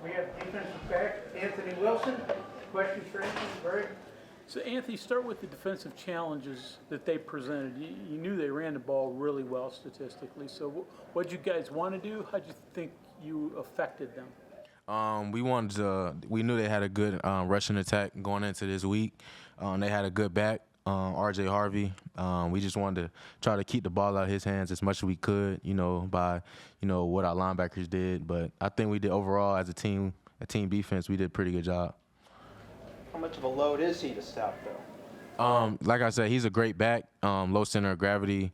We have defensive back Anthony Wilson. Questions for Anthony? Greg? So, Anthony, start with the defensive challenges that they presented. You knew they ran the ball really well statistically. So what did you guys want to do? How did you think you affected them? We knew they had a good rushing attack going into this week. They had a good back, R.J. Harvey. We just wanted to try to keep the ball out of his hands as much as we could, by, what our linebackers did. But I think we did overall as a team defense, we did a pretty good job. How much of a load is he to stop, though? Like I said, he's a great back, low center of gravity.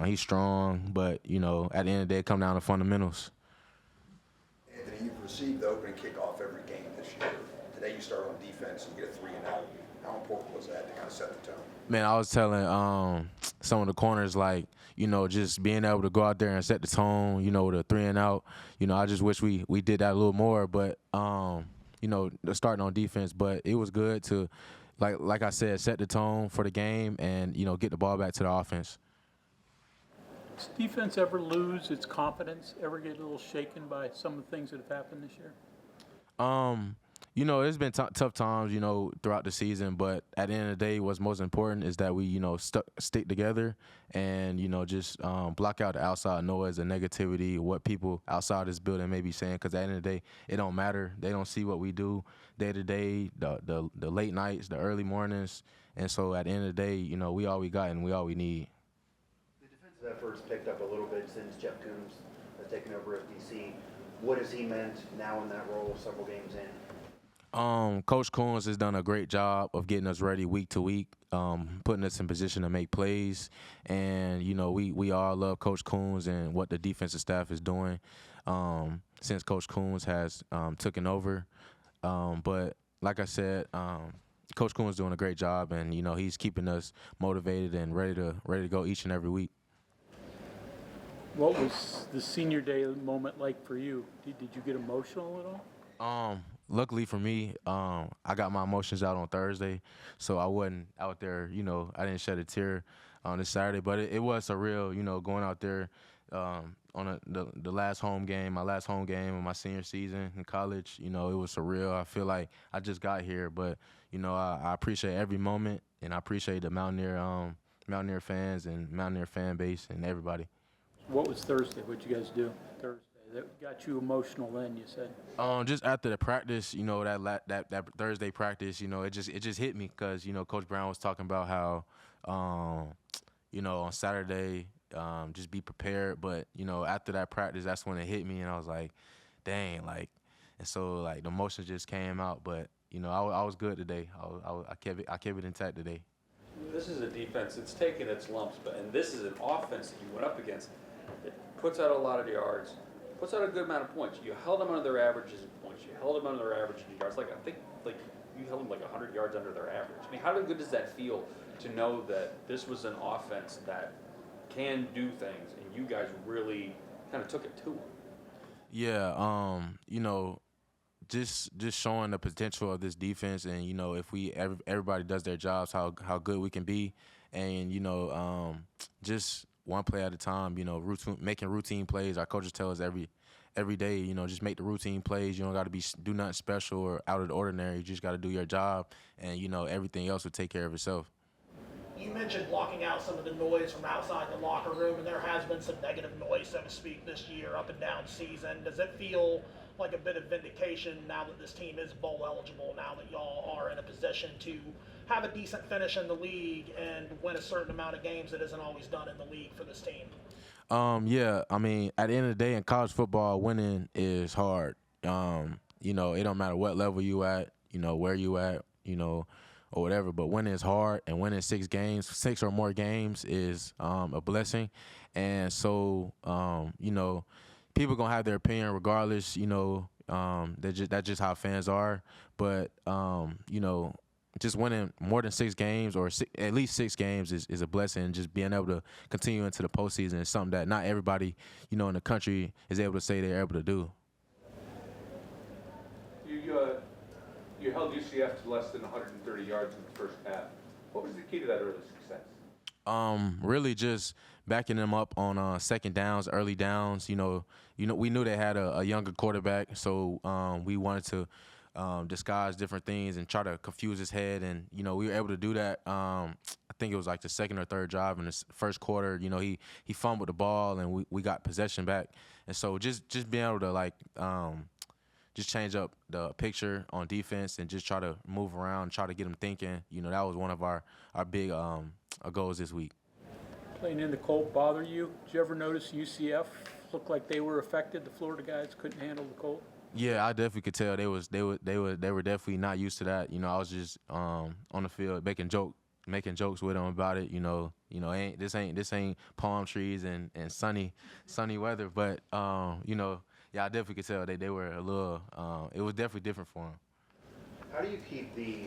He's strong, but, at the end of the day, it comes down to fundamentals. Anthony, you've received the opening kickoff every game this year. Today you start on defense and you get a 3 and out. How important was that to kind of set the tone? Man, I was telling some of the corners, just being able to go out there and set the tone, the 3 and out. I just wish we did that a little more, but, starting on defense. But it was good to, like I said, set the tone for the game and, get the ball back to the offense. Does defense ever lose its confidence, ever get a little shaken by some of the things that have happened this year? There's been tough times, throughout the season, but at the end of the day, what's most important is that we, stick together and, just block out the outside noise and negativity, what people outside this building may be saying, because at the end of the day, it don't matter. They don't see what we do day to day, the late nights, the early mornings, and so at the end of the day, we all we got and we all we need. The defensive efforts picked up a little bit since Jeff Coombs has taken over at DC. What has he meant now in that role several games in? Coach Coons has done a great job of getting us ready week to week, putting us in position to make plays. And, we all love Coach Coons and what the defensive staff is doing since Coach Coons has taken over. But like I said, Coach Coons is doing a great job, and, he's keeping us motivated and ready to go each and every week. What was the senior day moment like for you? Did you get emotional at all? Luckily for me, I got my emotions out on Thursday, so I wasn't out there, I didn't shed a tear on this Saturday, but it was surreal, going out there on the last home game, my last home game of my senior season in college. It was surreal. I feel like I just got here, but, I appreciate every moment, and I appreciate the Mountaineer fans and Mountaineer fan base and everybody. What was Thursday? What did you guys do Thursday? That got you emotional then, you said? Just after the practice, that Thursday practice, it just hit me because, Coach Brown was talking about how, on Saturday, just be prepared. But, after that practice, that's when it hit me, and I was like, dang, and so, the emotions just came out. But, I was good today. I kept it intact today. This is a defense that's taken its lumps, and this is an offense that you went up against. It puts out a lot of yards. Puts out a good amount of points. You held them under their averages in points. You held them under their average in yards. I think you held them 100 yards under their average. I mean, how good does that feel to know that this was an offense that can do things, and you guys really kind of took it to them? Yeah, just showing the potential of this defense, and if everybody does their jobs, how good we can be, and just one play at a time, making routine plays. Our coaches tell us every day, just make the routine plays. You don't got to do nothing special or out of the ordinary. You just got to do your job, and, everything else will take care of itself. You mentioned blocking out some of the noise from outside the locker room, and there has been some negative noise, so to speak, this year, up and down season. Does it feel like a bit of vindication now that this team is bowl eligible, now that y'all are in a position to have a decent finish in the league and win a certain amount of games that isn't always done in the league for this team? Yeah, I mean, at the end of the day, in college football, winning is hard. It don't matter what level you at, where you at, or whatever, but winning is hard, and winning 6 or more games is a blessing. And so, people gonna have their opinion regardless, that's just how fans are. But, just winning more than 6 games or at least 6 games is a blessing. Just being able to continue into the postseason is something that not everybody, in the country is able to say they're able to do. You held UCF to less than 130 yards in the first half. What was the key to that early success? Really just backing them up on second downs, early downs. We knew they had a younger quarterback, so we wanted to disguise different things and try to confuse his head. And we were able to do that. I think it was like the second or third drive in the first quarter. He fumbled the ball and we got possession back. And so just being able to just change up the picture on defense and just try to move around, try to get them thinking. That was one of our big goals this week. Playing in the cold bother you? Did you ever notice UCF looked like they were affected? The Florida guys couldn't handle the cold? Yeah, I definitely could tell they were definitely not used to that. I was just on the field making jokes with them about it. This ain't palm trees and sunny weather, but yeah, I definitely could tell they were a little. It was definitely different for them. How do you keep the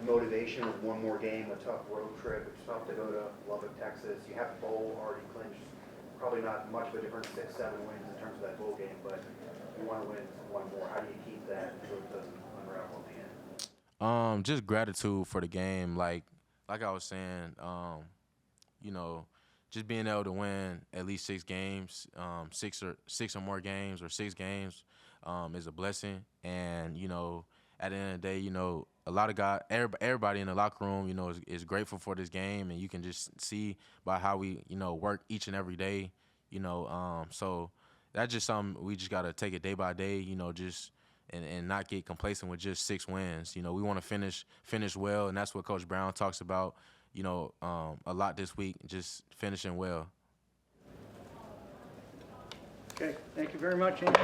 motivation with one more game, a tough road trip? It's tough to go to Lubbock, Texas. You have the bowl already clinched. Probably not much of a difference, 6-7 wins in terms of that bowl game, but you want to win one more. How do you keep that so it doesn't unravel at the end? Just gratitude for the game. Like I was saying, just being able to win at least 6 games, six or more games or 6 games, is a blessing. And at the end of the day, a lot of guys, everybody in the locker room, is grateful for this game, and you can just see by how we, work each and every day, so that's just something we just gotta take it day by day, just and not get complacent with just 6 wins. We want to finish well, and that's what Coach Brown talks about, a lot this week, just finishing well. Okay, thank you very much, Andy.